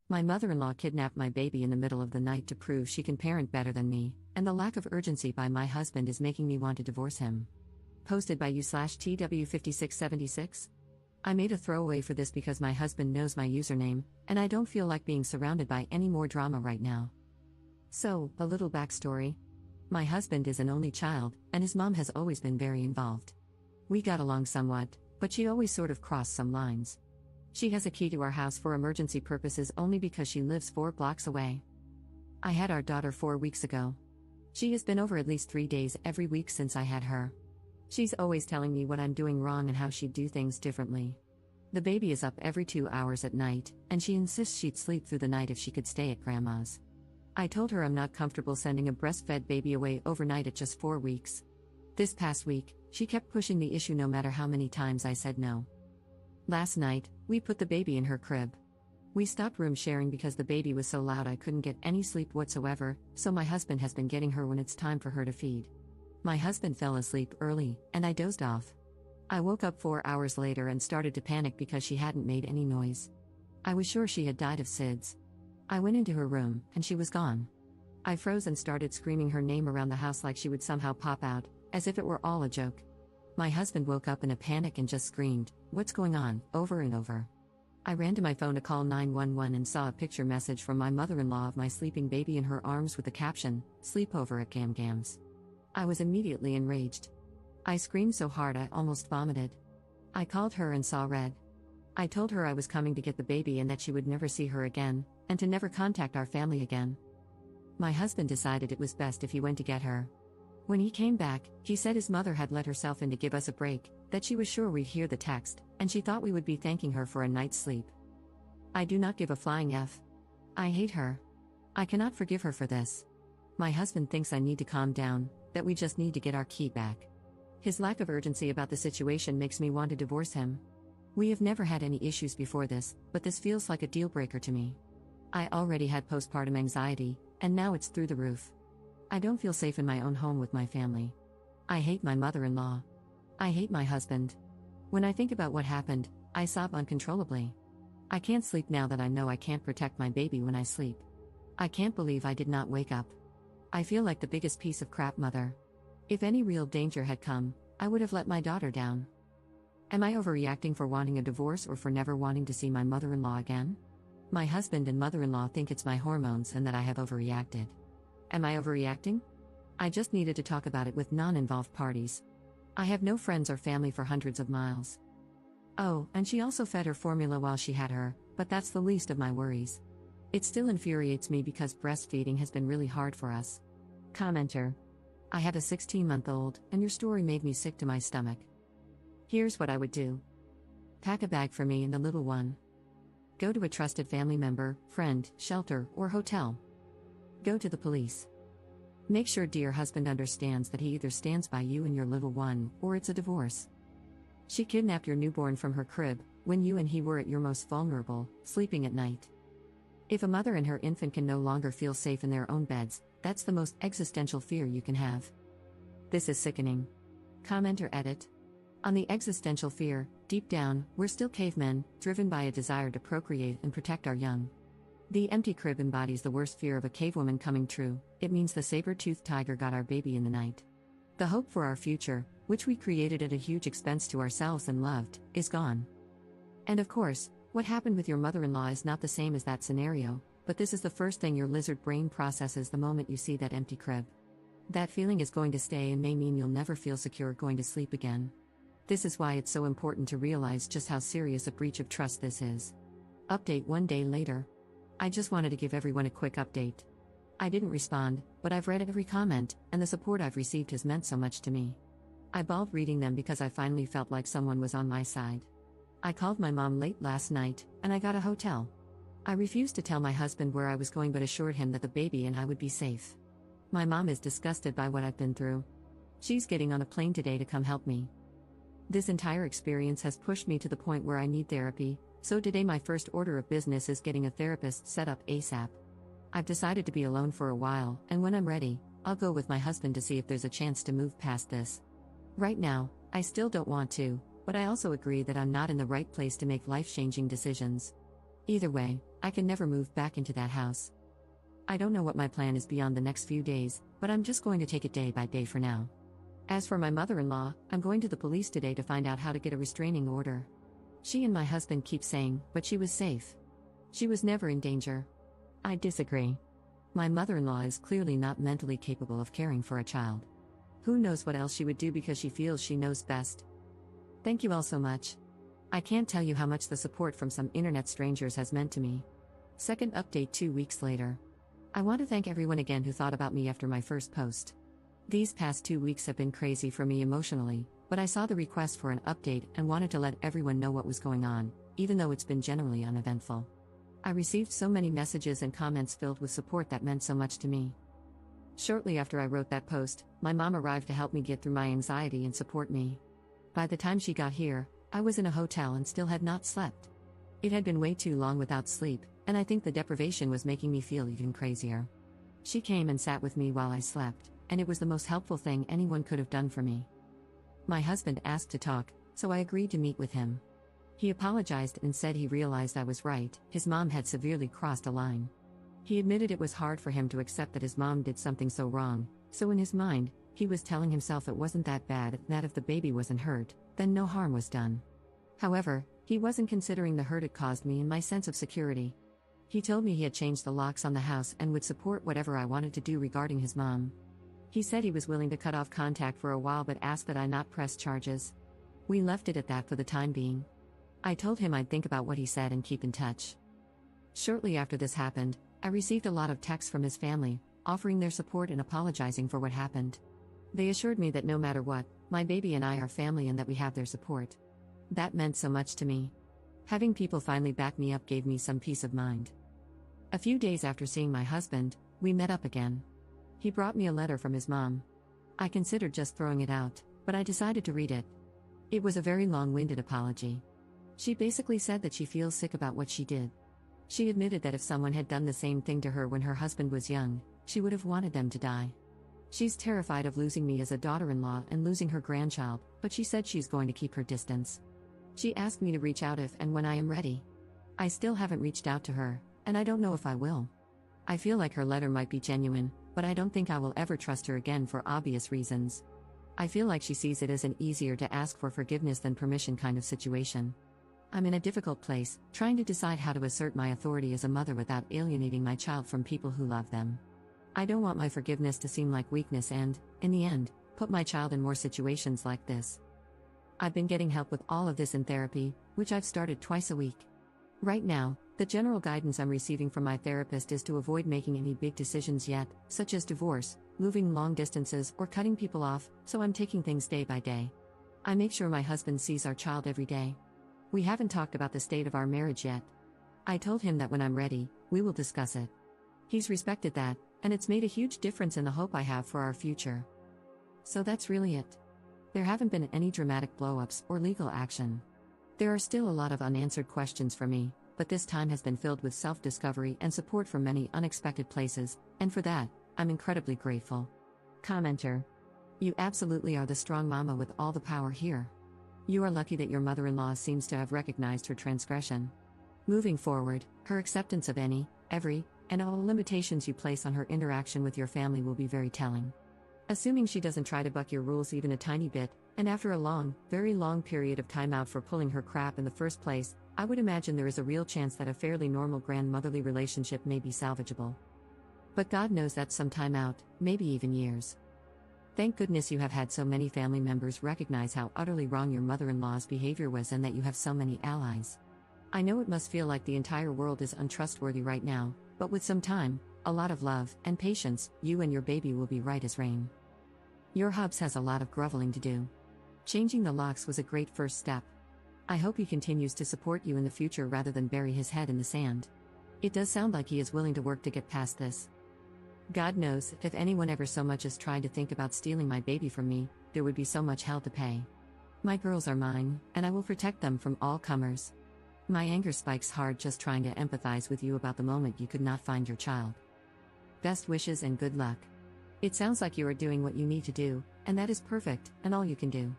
My mother-in-law kidnapped my baby in the middle of the night to prove she can parent better than me, and the lack of urgency by my husband is making me want to divorce him. Posted by u/TW5676. I made a throwaway for this because my husband knows my username, and I don't feel like being surrounded by any more drama right now. So, a little backstory. My husband is an only child, and his mom has always been very involved. We got along somewhat, but she always sort of crossed some lines. She has a key to our house for emergency purposes only because she lives 4 blocks away. I had our daughter 4 weeks ago. She has been over at least 3 days every week since I had her. She's always telling me what I'm doing wrong and how she'd do things differently. The baby is up every 2 hours at night, and she insists she'd sleep through the night if she could stay at grandma's. I told her I'm not comfortable sending a breastfed baby away overnight at just 4 weeks. This past week, she kept pushing the issue no matter how many times I said no. Last night, we put the baby in her crib. We stopped room sharing because the baby was so loud I couldn't get any sleep whatsoever, so my husband has been getting her when it's time for her to feed. My husband fell asleep early, and I dozed off. I woke up 4 hours later and started to panic because she hadn't made any noise. I was sure she had died of SIDS. I went into her room, and she was gone. I froze and started screaming her name around the house like she would somehow pop out, as if it were all a joke. My husband woke up in a panic and just screamed, "What's going on?" over and over. I ran to my phone to call 911 and saw a picture message from my mother-in-law of my sleeping baby in her arms with the caption, "Sleepover at Gam Gam's." I was immediately enraged. I screamed so hard I almost vomited. I called her and saw red. I told her I was coming to get the baby and that she would never see her again, and to never contact our family again. My husband decided it was best if he went to get her. When he came back, he said his mother had let herself in to give us a break, that she was sure we'd hear the text, and she thought we would be thanking her for a night's sleep. I do not give a flying F. I hate her. I cannot forgive her for this. My husband thinks I need to calm down, that we just need to get our key back. His lack of urgency about the situation makes me want to divorce him. We have never had any issues before this, but this feels like a deal breaker to me. I already had postpartum anxiety, and now it's through the roof. I don't feel safe in my own home with my family. I hate my mother-in-law. I hate my husband. When I think about what happened, I sob uncontrollably. I can't sleep now that I know I can't protect my baby when I sleep. I can't believe I did not wake up. I feel like the biggest piece of crap mother. If any real danger had come, I would have let my daughter down. Am I overreacting for wanting a divorce or for never wanting to see my mother-in-law again? My husband and mother-in-law think it's my hormones and that I have overreacted. Am I overreacting? I just needed to talk about it with non-involved parties. I have no friends or family for hundreds of miles. Oh, and she also fed her formula while she had her, but that's the least of my worries. It still infuriates me because breastfeeding has been really hard for us. Commenter. I have a 16-month-old, and your story made me sick to my stomach. Here's what I would do. Pack a bag for me and the little one. Go to a trusted family member, friend, shelter, or hotel. Go to the police. Make sure dear husband understands that he either stands by you and your little one, or it's a divorce. She kidnapped your newborn from her crib, when you and he were at your most vulnerable, sleeping at night. If a mother and her infant can no longer feel safe in their own beds, that's the most existential fear you can have. This is sickening. Commenter edit. On the existential fear, deep down, we're still cavemen, driven by a desire to procreate and protect our young. The empty crib embodies the worst fear of a cavewoman coming true. It means the saber-toothed tiger got our baby in the night. The hope for our future, which we created at a huge expense to ourselves and loved, is gone. And of course, what happened with your mother-in-law is not the same as that scenario, but this is the first thing your lizard brain processes the moment you see that empty crib. That feeling is going to stay and may mean you'll never feel secure going to sleep again. This is why it's so important to realize just how serious a breach of trust this is. Update 1 day later. I just wanted to give everyone a quick update. I didn't respond, but I've read every comment, and the support I've received has meant so much to me. I bawled reading them because I finally felt like someone was on my side. I called my mom late last night, and I got a hotel. I refused to tell my husband where I was going but assured him that the baby and I would be safe. My mom is disgusted by what I've been through. She's getting on a plane today to come help me. This entire experience has pushed me to the point where I need therapy, so today my first order of business is getting a therapist set up ASAP. I've decided to be alone for a while, and when I'm ready, I'll go with my husband to see if there's a chance to move past this. Right now, I still don't want to, but I also agree that I'm not in the right place to make life-changing decisions. Either way, I can never move back into that house. I don't know what my plan is beyond the next few days, but I'm just going to take it day by day for now. As for my mother-in-law, I'm going to the police today to find out how to get a restraining order. She and my husband keep saying, but she was safe. She was never in danger. I disagree. My mother-in-law is clearly not mentally capable of caring for a child. Who knows what else she would do because she feels she knows best. Thank you all so much. I can't tell you how much the support from some internet strangers has meant to me. Second update 2 weeks later. I want to thank everyone again who thought about me after my first post. These past 2 weeks have been crazy for me emotionally, but I saw the request for an update and wanted to let everyone know what was going on, even though it's been generally uneventful. I received so many messages and comments filled with support that meant so much to me. Shortly after I wrote that post, my mom arrived to help me get through my anxiety and support me. By the time she got here, I was in a hotel and still had not slept. It had been way too long without sleep, and I think the deprivation was making me feel even crazier. She came and sat with me while I slept, and it was the most helpful thing anyone could have done for me. My husband asked to talk, so I agreed to meet with him. He apologized and said he realized I was right, his mom had severely crossed a line. He admitted it was hard for him to accept that his mom did something so wrong, so in his mind, he was telling himself it wasn't that bad, that if the baby wasn't hurt, then no harm was done. However, he wasn't considering the hurt it caused me and my sense of security. He told me he had changed the locks on the house and would support whatever I wanted to do regarding his mom. He said he was willing to cut off contact for a while but asked that I not press charges. We left it at that for the time being. I told him I'd think about what he said and keep in touch. Shortly after this happened, I received a lot of texts from his family, offering their support and apologizing for what happened. They assured me that no matter what, my baby and I are family and that we have their support. That meant so much to me. Having people finally back me up gave me some peace of mind. A few days after seeing my husband, we met up again. He brought me a letter from his mom. I considered just throwing it out, but I decided to read it. It was a very long-winded apology. She basically said that she feels sick about what she did. She admitted that if someone had done the same thing to her when her husband was young, she would have wanted them to die. She's terrified of losing me as a daughter-in-law and losing her grandchild, but she said she's going to keep her distance. She asked me to reach out if and when I am ready. I still haven't reached out to her, and I don't know if I will. I feel like her letter might be genuine, but I don't think I will ever trust her again for obvious reasons. I feel like she sees it as an easier to ask for forgiveness than permission kind of situation. I'm in a difficult place, trying to decide how to assert my authority as a mother without alienating my child from people who love them. I don't want my forgiveness to seem like weakness and, in the end, put my child in more situations like this. I've been getting help with all of this in therapy, which I've started twice a week. Right now, the general guidance I'm receiving from my therapist is to avoid making any big decisions yet, such as divorce, moving long distances, or cutting people off, so I'm taking things day by day. I make sure my husband sees our child every day. We haven't talked about the state of our marriage yet. I told him that when I'm ready, we will discuss it. He's respected that, and it's made a huge difference in the hope I have for our future. So that's really it. There haven't been any dramatic blow-ups or legal action. There are still a lot of unanswered questions for me, but this time has been filled with self-discovery and support from many unexpected places, and for that, I'm incredibly grateful. Commenter. You absolutely are the strong mama with all the power here. You are lucky that your mother-in-law seems to have recognized her transgression. Moving forward, her acceptance of any, every, and all limitations you place on her interaction with your family will be very telling. Assuming she doesn't try to buck your rules even a tiny bit, and after a long, very long period of time out for pulling her crap in the first place, I would imagine there is a real chance that a fairly normal grandmotherly relationship may be salvageable. But God knows that's some time out, maybe even years. Thank goodness you have had so many family members recognize how utterly wrong your mother-in-law's behavior was and that you have so many allies. I know it must feel like the entire world is untrustworthy right now, but with some time, a lot of love, and patience, you and your baby will be right as rain. Your hubs has a lot of groveling to do. Changing the locks was a great first step. I hope he continues to support you in the future rather than bury his head in the sand. It does sound like he is willing to work to get past this. God knows, if anyone ever so much as tried to think about stealing my baby from me, there would be so much hell to pay. My girls are mine, and I will protect them from all comers. My anger spikes hard just trying to empathize with you about the moment you could not find your child. Best wishes and good luck. It sounds like you are doing what you need to do, and that is perfect, and all you can do.